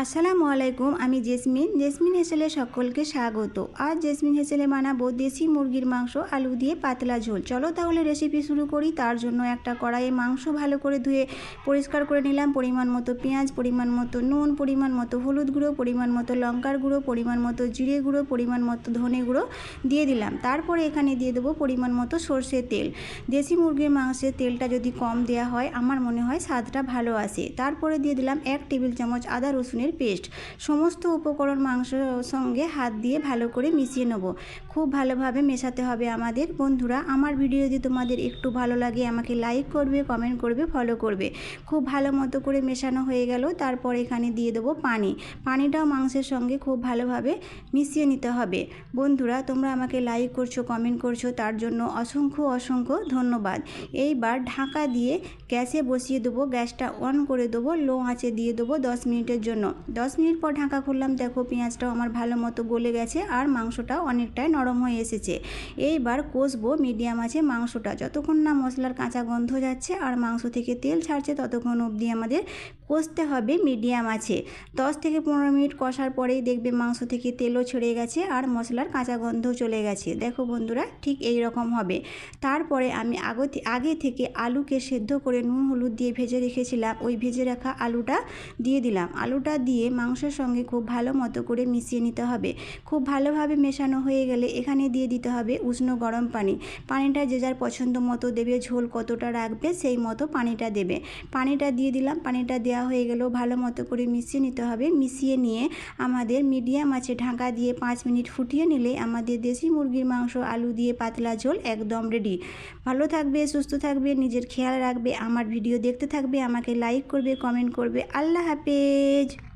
আসসালামু আলাইকুম। আমি জেসমিন হেসেলে সকলকে স্বাগত। আজ জেসমিন হেসেলে বানাবো দেশি মুরগির মাংস আলু দিয়ে পাতলা ঝোল। চলো তাহলে রেসিপি শুরু করি। তার জন্য একটা কড়াইয়ে মাংস ভালো করে ধুয়ে পরিষ্কার করে নিলাম। পরিমাণ মতো পেঁয়াজ, পরিমাণ মতো নুন, পরিমাণ মতো হলুদ গুঁড়ো, পরিমাণ মতো লঙ্কার গুঁড়ো, পরিমাণ মতো জিরে গুঁড়ো, পরিমাণ মতো ধনে গুঁড়ো দিয়ে দিলাম। তারপরে এখানে দিয়ে দেবো পরিমাণ মতো সরষের তেল। দেশি মুরগির মাংসের তেলটা যদি কম দেওয়া হয় আমার মনে হয় স্বাদটা ভালো আসে। তারপরে দিয়ে দিলাম 1 টেবিল চামচ আদা রসুনের পেস্ট। সমস্ত উপকরণ মাংসের সঙ্গে হাত দিয়ে ভালো করে মিশিয়ে নেব। খুব ভালোভাবে মেশাতে হবে আমাদের। বন্ধুরা, আমার ভিডিও যদি তোমাদের একটু ভালো লাগে আমাকে লাইক করবে, কমেন্ট করবে, ফলো করবে। খুব ভালো মতো করে মেশানো হয়ে গেল। তারপর এখানে দিয়ে দেবো পানিটাও মাংসের সঙ্গে খুব ভালোভাবে মিশিয়ে নিতে হবে। বন্ধুরা, তোমরা আমাকে লাইক করছো, কমেন্ট করছো, তার জন্য অসংখ্য ধন্যবাদ। এইবার ঢাকা দিয়ে গ্যাসে বসিয়ে দেবো। গ্যাসটা অন করে দেবো, লো আঁচে দিয়ে দেবো 10 মিনিটের জন্য। 10 মিনিট পর ঢাকা খুললাম। দেখো পেঁয়াজটাও আমার ভালো মতো গলে গেছে আর মাংসটাও অনেকটাই নরম হয়ে এসেছে। এইবার কষবো মিডিয়াম আঁচে মাংসটা। যতক্ষণ না মশলার কাঁচা গন্ধ যাচ্ছে আর মাংস থেকে তেল ছাড়ছে ততক্ষণ অবধি আমাদের কষতে হবে মিডিয়াম আঁচে। 10 থেকে 15 মিনিট কষার পরেই দেখবে মাংস থেকে তেলও ছেড়ে গেছে আর মশলার কাঁচা গন্ধও চলে গেছে। দেখো বন্ধুরা, ঠিক এই রকম হবে। তারপরে আমি আগে থেকে আলুকে সেদ্ধ করে নুন হলুদ দিয়ে ভেজে রেখেছিলাম। ওই ভেজে রাখা আলুটা দিয়ে দিলাম। আলুটা দিয়ে মাংসের সঙ্গে খুব ভালো মতো করে মিশিয়ে নিতে হবে। খুব ভালোভাবে মেশানো হয়ে গেলে এখানে দিয়ে দিতে হবে উষ্ণ গরম পানি। পানিটা যে যার পছন্দ মতো দেবে, ঝোল কতটা রাখবে সেই মতো পানিটা দেবে। পানিটা দিয়ে দিলাম। পানিটা দেওয়া হয়ে গেলেও ভালো মতো করে মিশিয়ে নিতে হবে। মিশিয়ে নিয়ে আমাদের মিডিয়াম আঁচে ঢাকা দিয়ে 5 মিনিট ফুটিয়ে নিলে আমাদের দেশি মুরগির মাংস আলু দিয়ে পাতলা ঝোল একদম রেডি। ভালো থাকবে, সুস্থ থাকবে, নিজের খেয়াল রাখবে, আমার ভিডিও দেখতে থাকবে, আমাকে লাইক করবে, কমেন্ট করবে। আল্লাহ হাফেজ।